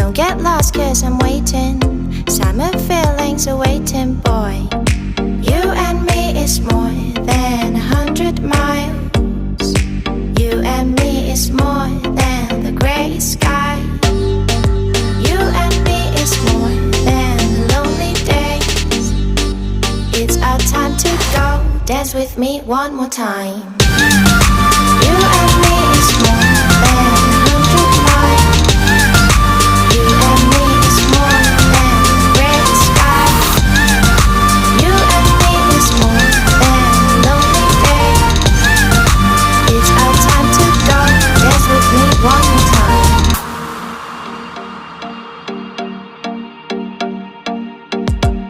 Don't get lost cause I'm waiting. Summer feelings are waiting, boy. You and me is more than 100 miles. You and me is more than the gray sky. You and me is more than lonely days. It's our time to go. Dance with me one more time.